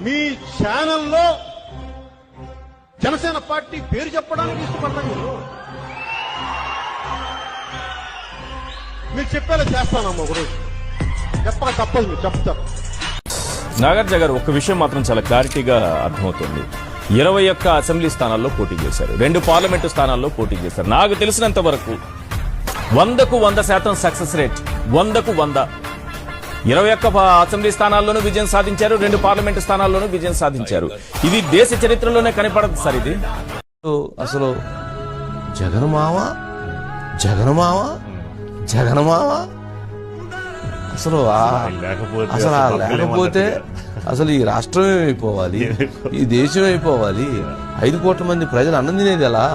మీ ఛానల్లో జనసేన పార్టీ పేరు చెప్పడానికి ఇష్టపడతాను మీరు చెప్పేలా చేస్తానమ్మా ఒకరోజు చెప్పక తప్పదు మీరు చెప్తారు. నాగార్జున గారు ఒక విషయం మాత్రం చాలా క్లారిటీగా అర్థమవుతుంది. 21 అసెంబ్లీ స్థానాల్లో పోటీ చేశారు, 2 పార్లమెంటు స్థానాల్లో పోటీ చేశారు. నాకు తెలిసినంత వరకు 100కు 100% సక్సెస్ రేట్, 100కు 100. 21 అసెంబ్లీ స్థానాల్లోనూ విజయం సాధించారు, 2 పార్లమెంటు స్థానాల్లోనూ విజయం సాధించారు. ఇది దేశ చరిత్రలోనే కనపడదు సార్. ఇది అసలు జగన్మామ అసలు లేకపోతే అసలు ఈ రాష్ట్రం ఏమైపోవాలి, ఈ దేశం అయిపోవాలి. 5 కోట్ల మంది ప్రజలు అన్నం తినేది ఎలా,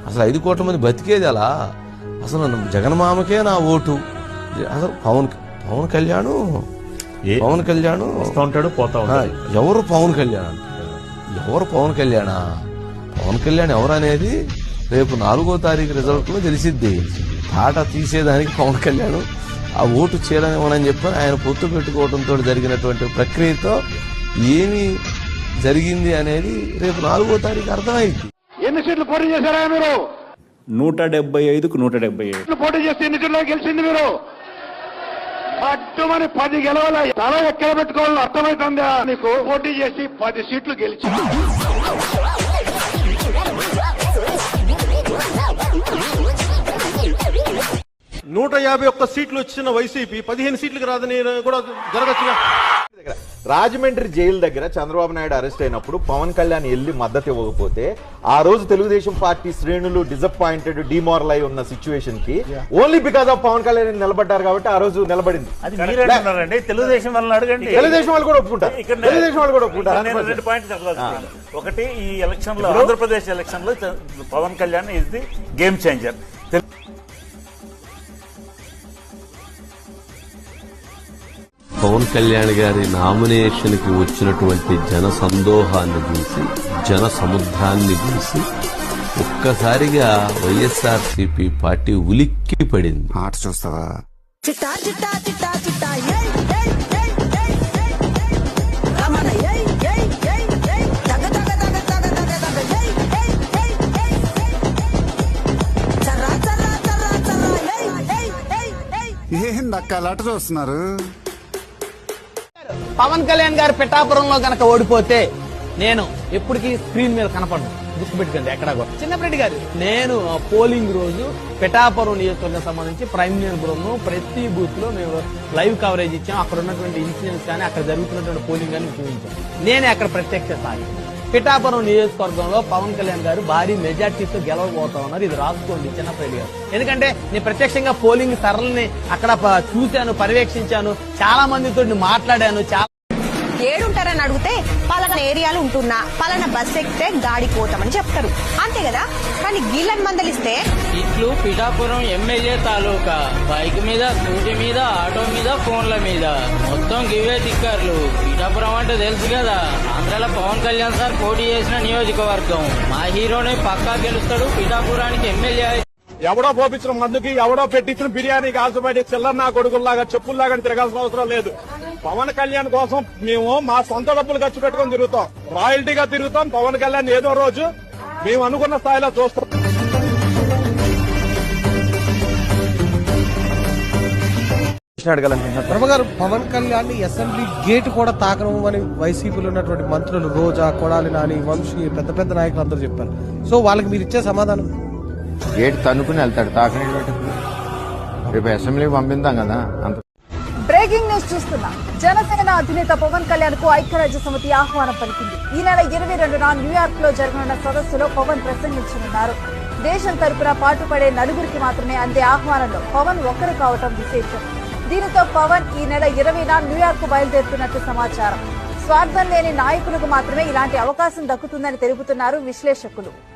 అసలు 5 కోట్ల మంది బతికేది ఎలా? అసలు జగన్మామకే నా ఓటు. అసలు పవన్ కళ్యాణ్ ఉంటాడు పోతా ఉంటాడు. ఎవరు పవన్ కళ్యాణ్ పవన్ కళ్యాణ్ ఎవరు అనేది రేపు 4వ తారీఖు రిజల్ట్ లో తెలిసిద్ది. తాట తీసేదానికి పవన్ కళ్యాణ్ ఆ ఓటు చేయాలని చెప్పని ఆయన పొత్తు పెట్టుకోవడంతో జరిగినటువంటి ప్రక్రియతో ఏమి జరిగింది అనేది రేపు 4వ తారీఖు అర్థమైంది. ఎన్ని సీట్లు పోటీ చేశారా మీరు? 175కు 177 పోటీ చేస్తే ఎన్ని సీట్లు గెలిచింది మీరు? పట్టుమని 10 గెలవాల తల ఎక్కడ పెట్టుకోవాలని అర్థమవుతుందా నీకు? పోటీ చేసి 10 సీట్లు గెలిచి 151 సీట్లు వచ్చిన వైసీపీ 15 సీట్లకు రాదని కూడా జరగచ్చుగా. రాజమండ్రి జైలు దగ్గర చంద్రబాబు నాయుడు అరెస్ట్ అయినప్పుడు పవన్ కళ్యాణ్ వెళ్లి మద్దతు ఇవ్వకపోతే ఆ రోజు తెలుగుదేశం పార్టీ శ్రేణులు డిసప్పాయింటెడ్, డిమోరల్ అయి ఉన్న సిచ్యువేషన్ కి only because of Pawan Kalyan నిలబడ్డారు కాబట్టి ఆ రోజు నిలబడింది. తెలుగుదేశం వాళ్ళని అడగండి. తెలుగుదేశం వాళ్ళు కూడా ఒప్పుకుంటారు. తెలుగుదేశం వాళ్ళు కూడా ఒప్పుకుంటారు. 2 పాయింట్లు చెప్పాలి. ఒకటి, ఈ ఎలక్షన్ లో ఆంధ్రప్రదేశ్ ఎలక్షన్ లో Pawan Kalyan is the game changer. Pawan Kalyan గారి నామినేషన్ కి వచ్చినటువంటి జన సందోహాన్ని చూసి, జన సముద్రాన్ని చూసి ఒక్కసారిగా వైఎస్ఆర్సీపీ పార్టీ ఉలిక్కి పడింది. ఆట చూస్తావా? ఏందక్క అలా చూస్తున్నారు? పవన్ కళ్యాణ్ గారు పిఠాపురంలో గనక ఓడిపోతే నేను ఎప్పటికీ స్క్రీన్ మీద కనపడను, గుర్తుపెట్టుకోండి. ఎక్కడా కూడా చిన్నప్పరెడ్డి గారు, నేను పోలింగ్ రోజు పిఠాపురం నియోజకవర్గం సంబంధించి ప్రైమ్ బృందం ప్రతి బూత్ లో మేము లైవ్ కవరేజ్ ఇచ్చాం. అక్కడ ఉన్నటువంటి ఇన్సిడెంట్స్ కానీ అక్కడ జరుగుతున్నటువంటి పోలింగ్ కానీ చూపించాం. నేనే అక్కడ ప్రత్యక్ష సాగి. పిఠాపురం నియోజకవర్గంలో పవన్ కళ్యాణ్ గారు భారీ మెజార్టీతో గెలవబోతా ఉన్నారు. ఇది రాసుకోండి చిన్నప్పరెడ్డి గారు. ఎందుకంటే నేను ప్రత్యక్షంగా పోలింగ్ సరళిని అక్కడ చూశాను, పర్యవేక్షించాను, చాలా మందితో మాట్లాడాను. చాలా ఏడుంటారని అడిగితే పలానా ఏరియాలు ఉంటున్నా, పలానా బస్ ఎక్కితే గాడి పోతామని చెప్తారు, అంతే కదా. కానీ గీళ్ళని మందలిస్తే ఇట్లు పిఠాపురం ఎమ్మెల్యే తాలూకా బైక్ మీద, స్కూటీ మీద, ఆటో మీద, ఫోన్ల మీద మొత్తం గివే టిక్కర్లు. పిఠాపురం అంటే తెలుసు కదా, ఆంధ్రాలో పవన్ కళ్యాణ్ సార్ పోటీ చేసిన నియోజకవర్గం. మా హీరోనే పక్కా గెలుస్తాడు. పిఠాపురానికి ఎమ్మెల్యే ఎవడో పోపించిన మందుకి, ఎవడో పెట్టించిన బిర్యానీ కాల్సి బయట చిల్లర నా కొడుకుల్లాగా చెప్పుల్లాగా తిరగాల్సిన అవసరం లేదు. పవన్ కళ్యాణ్ కోసం మేము మా సొంత డబ్బులు ఖర్చు పెట్టుకుని తిరుగుతాం, రాయల్టీగా తిరుగుతాం. పవన్ కళ్యాణ్ ఏదో రోజు మేము అనుకున్న స్థాయిలో చూస్తాం. గారు, పవన్ కళ్యాణ్ అసెంబ్లీ గేట్ కూడా తాకనమని వైసీపీలో ఉన్నటువంటి మంత్రులు రోజా, కొడాలి నాని, వంశీ, పెద్ద పెద్ద నాయకులు అందరూ చెప్పారు. సో వాళ్ళకి మీరు ఇచ్చే సమాధానం? గేట్ తన్నుకుని వెళ్తాడు, తాకని రేపు అసెంబ్లీకి పంపిద్దాం కదా. అంత బ్రేకింగ్ న్యూస్ చూస్తున్నా. జనసేన అధినేత పవన్ కళ్యాణ్ కు ఐక్యరాజ్య సమితి ఆహ్వానం పలికింది. ఈ నెల 22న న్యూయార్క్ లో జరగనున్న సదస్సులో పవన్ ప్రసంగించనున్నారు. దేశం తరపున పాటుపడే నలుగురికి మాత్రమే అందే ఆహ్వానంలో పవన్ ఒక్కరు కావటం విశేషం. దీనితో పవన్ ఈ నెల 20న న్యూయార్క్ కు బయలుదేరుతున్నట్టు సమాచారం. స్వార్థం లేని నాయకులకు మాత్రమే ఇలాంటి అవకాశం దక్కుతుందని తెలుపుతున్నారు విశ్లేషకులు.